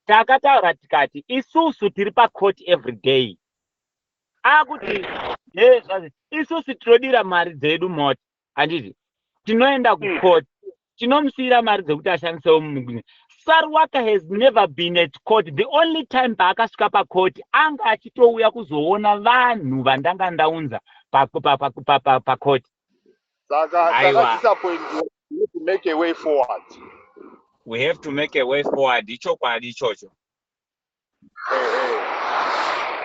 takataura tikati isusu tiri pacourt every day akuti isusu tinodira mari dzedu moti handiti tinoenda kucourt tinomusiyira mari dzekuti ashandisewo mumugini. Sarwaka has never been at court. The only time paakasvika pacourt anga achitouya kuzoona vanhu vandanga ndaunza pacourt. We have to make a way forward. Ichokwadi ichocho.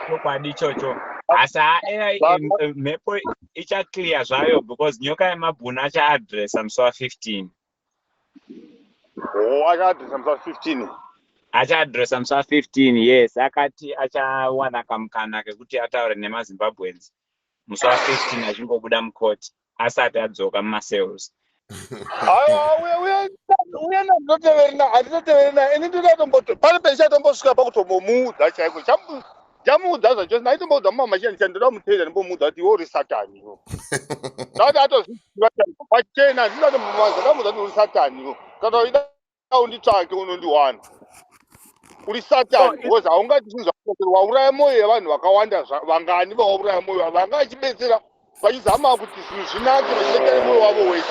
Ichokwadi ichocho. Asa mepo icha clear zvayo because nyoka yemabhuna acha address musi wa15. Acha address musi wa15. Acha address musi wa15, yes. Akati achawana kamukana kekuti ataure nemaZimbabweans musi wa15 achingobuda mukoti asati adzoka mumasales. Jamuudza zvacho naitombodza mumamashandisa ndoda mutenda ndimbomuudza kuti iwe uri satani iwo. Ndati atozviziva pachena ndinatomumaza ndamuudza kuti uri satani iwo. Kana uida unditsvake unondiwana. Uri satani because haungati zvinhu zvakati wauraya mwoyo yavanhu vakawanda vangani vauraya mwoyo vanga vachibetsera vachizama kuti zvinhu zvinake vachirekera mwoyo wavo wese.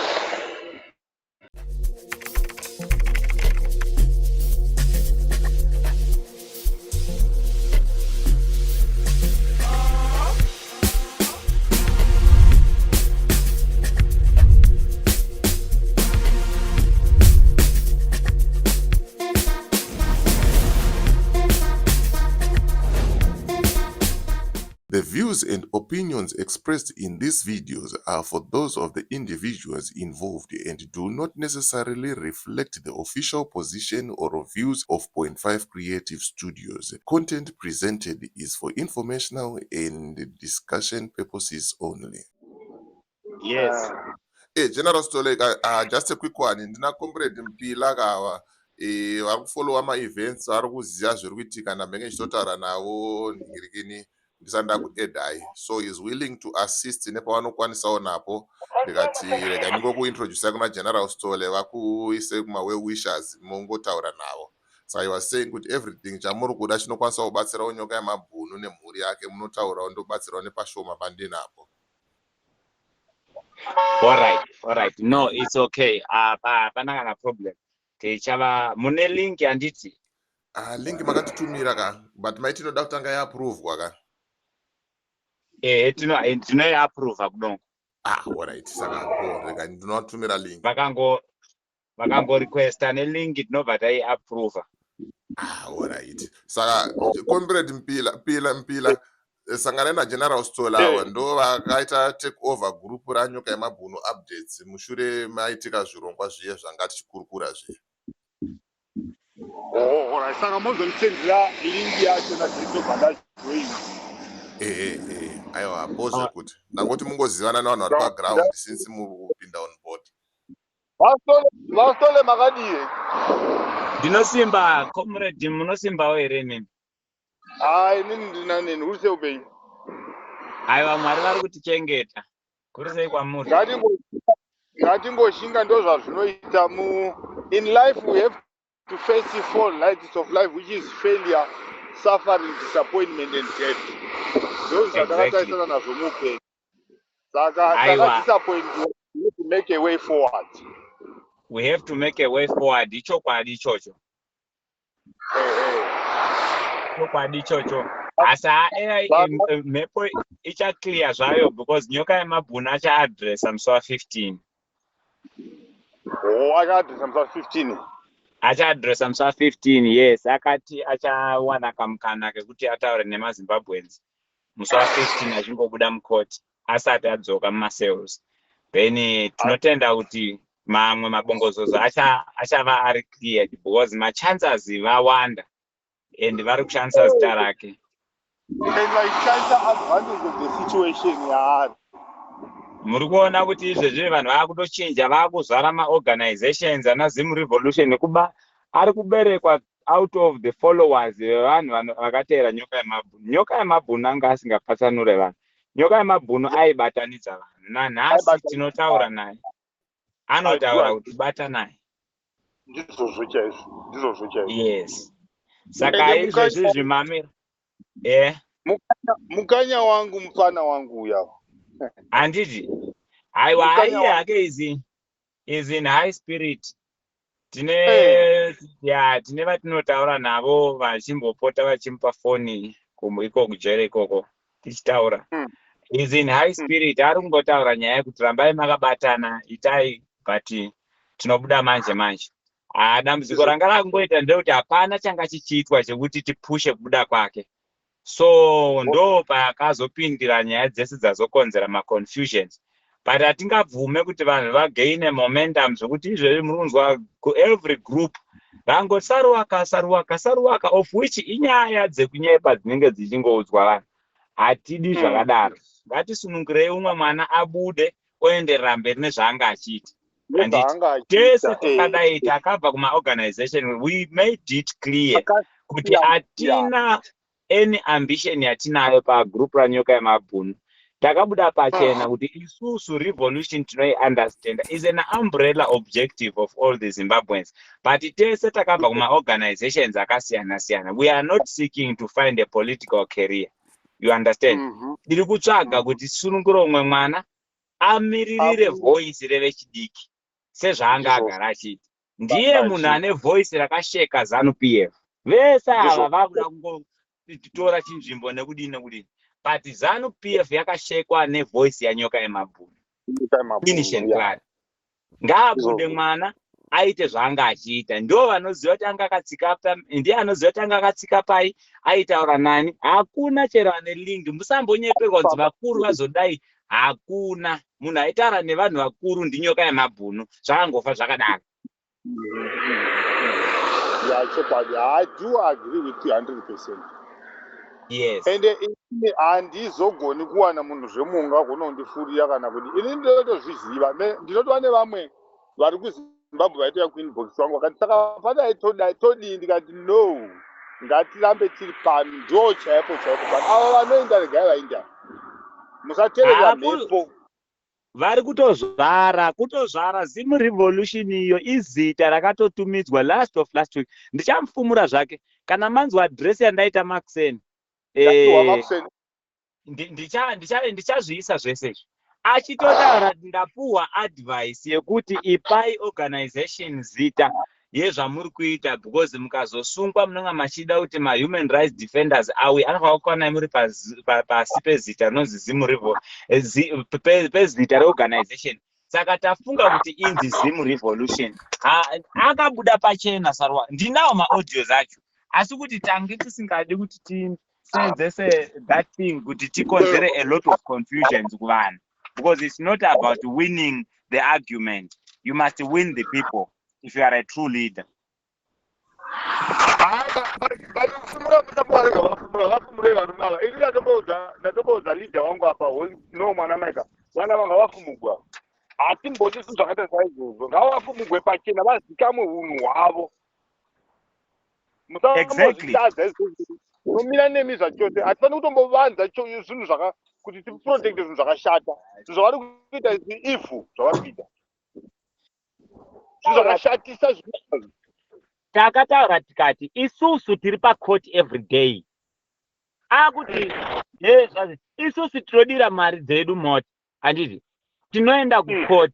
The views and opinions expressed in these videos are for those of the individuals involved and do not necessarily reflect the official position or views of Point 5 Creative Studios. Content presented is for informational and discussion purposes only. Yes. Hey, General Stole, just a quick one. Ndina comrade Mpila kawa follow ama events arikuziya zviri kuitika ndamenge ndichitaura nawo ndingirikini ndisanda kuedai, so is willing to assist nepawanokwanisawo napo. Ndikati rega ndingokuintroduce kuna General Stole vakuise kuma well wishers mongotaura nawo. So I was saying kuti everything chamuri kuda chinokwanisa kubatsirawo nyoka yemabhunu nemhuri yake munotaurawo ndobatsirawo nepashoma pandinapo. All right. No, it's okay. Hapana kana problem. Tichava mune link handiti. Link makatitumira ka, but maiti noda kutanga ya-approve ka. Tinoya-approve kudongo. All right. Saka rega ndinotumira link. Vakango requesta nelink tinobva tai-approve. All right. Saka comrade Mpila sangana na General Stole awa ndo vakaita take over group ranyoka yemabhunu updates mushure maitika zvirongwa zviye zvangati chikurukura zviye. Alright, saka mozondisendera link yacho nadzinobva ndajoin. Aiwa pose kuti ndangoti mungozivana navanhu vari paground since muri kupinda on board. Vastole makadie. Ndinosimba comrade, munosimbawo here nini? Inini ndina nini uri sei upenyu? Aiwa Mwari vari kutichengeta. Kuri sei kwamuri? Ngatingoshinga ndo zvazvinoita in life we have to face the four lights of life, which is failure, suffering, disappointment and death. Those are zvakataisana nazvo muupenyu. Saka disappointment, we have to make a way forward. We have to make a way forward. Ichokwadi ichocho. Ichokwadi ichocho. Asa mepo icha clear zvayo because nyoka yemabhuna acha address musi wa15. Acha address musi wa15. Acha address musi wa15, yes. Akati achawana kamukana kekuti ataure nemaZimbabweans musi wa15 achingobuda mukoti asati adzoka mumasales. Then tinotenda kuti mamwe mabongozozo achava ari cleared because machances vawanda and vari kushandisa zita rake. Muri kuona kuti izvezvi vanhu vakutochinja, vakuzara maorganizations ana Zim Revolution nekuba ari kuberekwa out of the followers vevanhu vakatera nyoka yemabhunu. Nyoka yemabhunu anga asingapatsanure vanhu. Nyoka yemabhunu aibatanidza vanhu. Nanhasi tinotaura naye anotaura kuti bata naye. ndizvozvo chaizvo. Yes. Saka Ende izvezvi mamira. mukanya wangu mufana wangu uya. Handiti. Aiwa Mukanya aiye wangu. hake is in high spirit. Tine vatinotaura navo vachimbopota vachimupa foni iko kujere ikoko tichitaura. Is in high spirit. Ari kungotaura nyaya yekuti rambai makabatana itai but tinobuda manje. Dambudziko ranga rakungoita ndeuti hapana changa chichiitwa chekuti tipushe kubuda kwake. So ndo pakazopindira nyaya dzese dzazokonzera maconfusions. But hatingabvume kuti vanhu vagaine momentum zvokuti izvezvi muri kunzwa every group vangosaruwaka of which inyaya dzekunyepa dzinenge dzichingoudzwa vanhu. Hatidi zvakadaro. Ngatisunungirei umwe mwana abude oenderera mberi nezvaanga achiita. Tese takadai takabva kumaorganization, we made it clear kuti hatina any ambition yatinayo pagroup ranyoka yemabhunu. Takabuda pachena kuti isusu revolution tinoiunderstand is an umbrella objective of all the Zimbabweans. But tese takabva kumaorganizations akasiyana-siyana. We are not seeking to find a political career. You understand? Tiri kutsvaga kuti sununguro umwe mwana amiririre voice revechidiki sezvaanga agara achiita. Ndiye munhu ane voice rakasheka ZANU-PF. Vese ava vakuda kungotora chinzvimbo nekudini. But ZANU-PF yakashekwa nevoice yanyoka yemabhunu. Finish and clear. Ngaabude mwana aite zvaanga achiita. Ndo vanoziva kuti anga akatsika ndiye anoziva kuti anga akatsika pai aitaura nani. Hakuna chero ane link. Musambonyepekwa kuti vakuru vazodai. Hakuna munhu aitaura nevanhu vakuru ndinyoka yemabhunu. Zvakangofa zvakadaro. I do agree with you 100%. Yes. Ende handizogoni kuwana munhu zvemunga kunondifurira kana kuti ini ndinotozviziva. Ndinotova nevamwe vari kuZimbabwe vaitoya kuinbox wangu vakati saka fadai todii ndikati no, ngatirambe tiri pano ndo chaipo pano. Ava vanoenda regai vainda musateerera mhepo. Vari kutozvara Zim Revolution iyo izita rakatotumidzwa last week. Ndichamufumura zvake kana manzwa address yandaita Maxen. Ndichazviisa zvese. Achitotaura ndapuwa advice yekuti ipai organization zita yezvamuri kuita because mukazosungwa munonga machida kuti ma-human rights defenders awe anofanira kuwana muri pasi pezita rinonzi Zim pezita reorganization. Saka tafunga kuti inzi Zim Revolution. Akabuda pachena sarwa. Ndinawo ma-audios acho. Asi kuti tange tisingadi kuti tisenzese that thing kuti tikonzere a lot of confusions kuvanhu. Because it's not about winning the argument. You must win the people if you are a true leader. Ndatoboudza leader wangu apa no mwana maika vana vanga vafumugwa. Hatimboti zvinhu zvakaita saizvozvo. Ngavafumugwe pachena vazikamwe unhu hwavo. Musamozvitadza izvozvo. Nomira nemi zvachose. Hatifani kutombovanza zvinhu kuti tiprotecte zvinhu zvakashata. Zvinhu zvavari kuita ifu zvavari kuita. Zvinhu zvakashatisa zvinhu. Takataura tikati isusu tiri pacourt every day. Akuti isusu tinodira mari dzedu moti. Handiti tinoenda kucourt.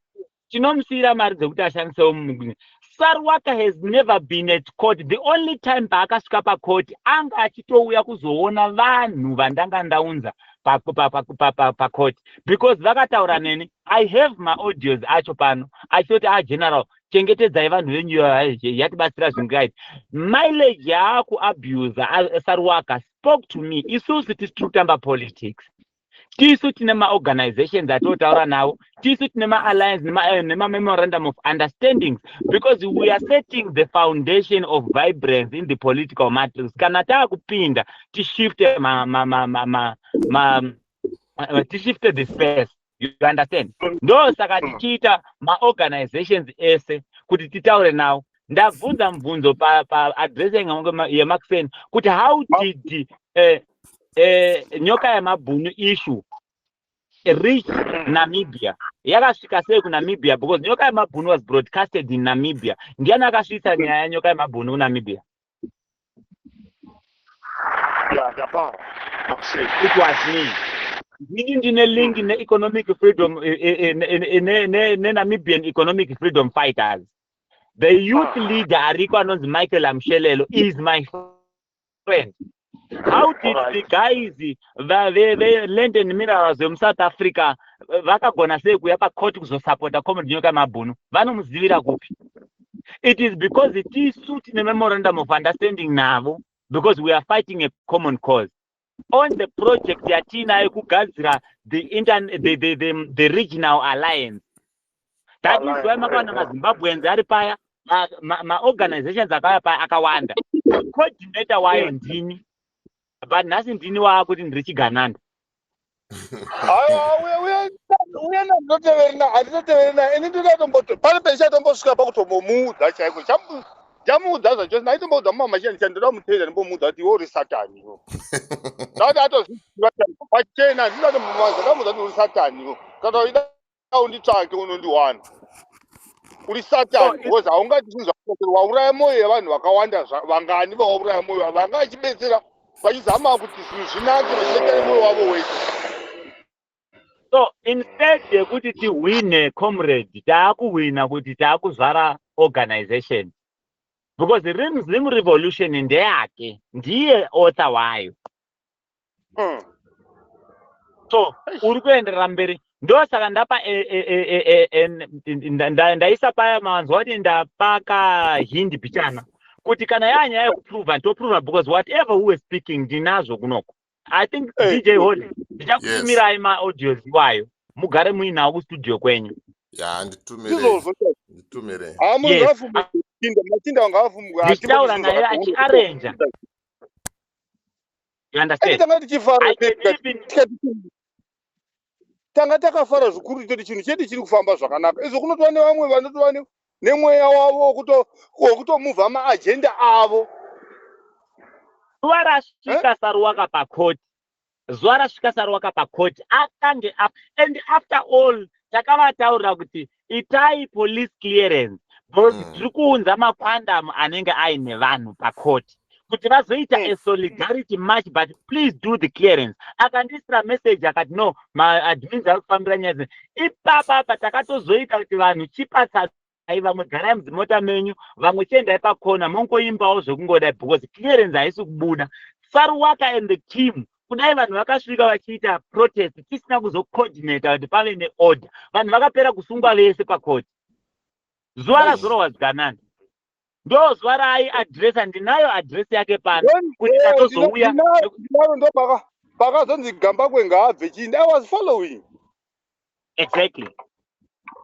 Tinomusiyira mari dzekuti ashandisewo mumwe. Sarwaka has never been at court. The only time paakasvika pacourt anga achitouya kuzoona vanhu vandanga ndaunza pacourt because vakataura neni. I have my audios acho pano achitoti general chengetedzai vanhu venyu yatibatsira zvingaiti. Mileage yaakuabuse Sarwaka spoke to me. Isusu tiri kutamba politics. Tisu tine ma-organizations atotaura nawo. Tisu tine ma-alliance nema-memorandum of understandings because we are setting the foundation of vibrance in the political matters. Kana taakupinda tishifte tishifte the space. You understand? Ndo saka tichiita ma-organizations ese kuti titaure nawo. Ndabvunza mubvunzo pa-address yeMaxen kuti how did nyoka yemabhunu issue reached Namibia. Yakasvika sei kuNamibia because nyoka yemabhunu was broadcasted in Namibia. Ndiani akasvitsa nyaya yenyoka yemabhunu kuNamibia? It was me. Ndini ndine link ne-economic freedom ne-Namibian economic freedom fighters. The youth leader ariko anonzi Michael Amshelelo is my friend. How did the guys land and minerals in South Africa vakagona sei kuya pacourt kuzosupporta comrade nyoka yemabhunu? Vanomuzivira kupi? It is because it is suit in a memorandum of understanding navo because we are fighting a common cause. On the project yatinayo kugadzira the regional alliance. That is why makawana maZimbabweans ari paya, ma-organizations akaya paya akawanda. Coordinator wayo ndini, but nhasi ndini waakuti ndiri chigananda. Pane penchatombosvika pakutomuudza chaiko chamuudza zvacho ndaitomboudza mumamashani chandoda mutedza ndimbomudza kuti iwe uri satani iwo ndati atozviziva pachena ndinati mumaza ndamuudza kuti uri satani iwo kana ida unditsvake unondiwana uri satani because haungati zvinhu zvakasiri wauraya mwoyo yevanhu vakawanda vangani vauraya mwoyo vanga vachibetsera vachizama kuti zvinhu zvinake vachibetsera mwoyo wavo wese. So instead yekuti tiwine comrade taakuwina kuti taakuzvara organization because the Muslim revolution ndeyake ndiye author wayo. So uri kuenderera mberi ndosaka ndapa ndaisa paya manzwa kuti ndapaka hindi pichana kuti kana yanyaya yekuprova ndoprova because whatever who is speaking ndinazvo kunoko. I think DJ Holly ndichakutumirai maaudios iwayo mugare muinawo kustudio kwenyu. Ya nditumire. Machinda wangavafumbuka. Ndichitaura naye achiarrange. You understand? Tanga takafara zvikuru kuti chinhu chedu chiri kufamba zvakanaka. Izvo kunotova nevamwe vanotova nemweya wavo wekutomuvha maagenda avo. Zuva rasvika Saruwaka pakoti. Zuva rasvika Saruwaka pakoti. Akange and after all takavataurira kuti itai police clearance. Tiri kuunza makwandam anenge aine vanhu pakoti. Kuti vazoita a solidarity march but please do the clearance. Akandisira message akati no ma-admins ari kufambira nyaya. Ipapa patakatozoita kuti vanhu chipatsa vamwe garai mudzimota menyu vamwe chiendai pakona mongoimbawo zvekungodai because clearance haisi kubuda. Saruwaka and the team kudai vanhu vakasvika vachiita protest tisina kuzocoordinata kuti pave neorder. Vanhu vakapera kusungwa vese pakoti. Zuva razorohwa ziganani. Ndo zuva raaiadresa ndinayo adresi yake pano kuti tatozouya. Ndo pakazonzi Gambagwe ngaabve chini. I was following. Exactly.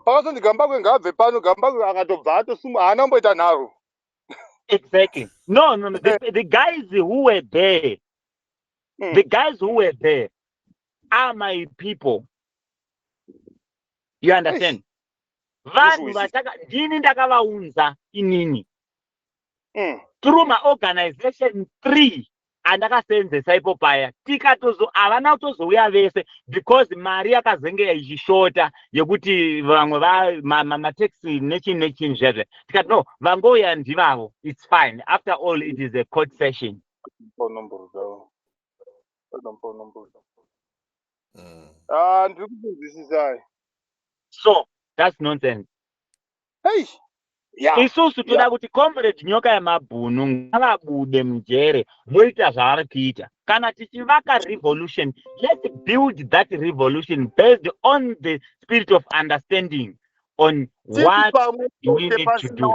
Pakazonzi Gambagwe ngaabve pano Gambagwe akatobva atosuma haana kumboita nharo. Exactly. No. The guys who were there, the guys who were there are my people. You understand? Vanhu vataka ndini ndakavaunza inini. Through my organization 3 andakasenzesa ipo paya havana kutozouya vese because mari yakazenge ichishota yekuti vamwe mataxi nechinhu zvezve tikati no vangouya ndivavo. It's fine. After all it is a court session. Ndiri kukunzwisisai. So that's nonsense. Hey. Isusu toda kuti comrade nyoka yemabhunu ngavabude mujere voita zvavari kuita. Kana tichivaka revolution, let's build that revolution based on the spirit of understanding on what we need to do.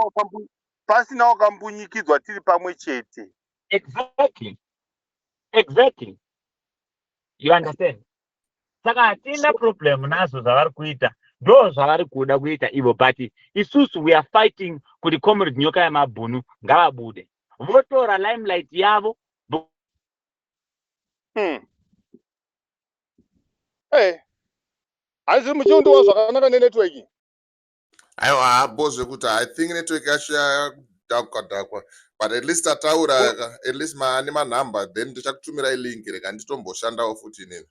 Pasina wakambunyikidzwa tiri pamwe chete. Exactly. You understand? Saka hatina problem nazo zvavari kuita. Ndo zvavari kuda kuita ivo but isusu we are fighting kuti comrade nyoka yemabhunu ngavabude. Votora limelight yavo. Haisi muchiundiwa zvakanaka nenetwork. Aiwa boss kuti I think network yacho yakadakwa but at least tataura at least maane manhamba then ndichakutumira ilink reka nditomboshandawo futi inini.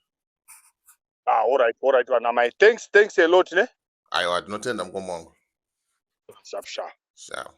All right vana mai. Thanks a lot ne. Aiwa, tinotenda mukoma wangu. Sharp. Ciao.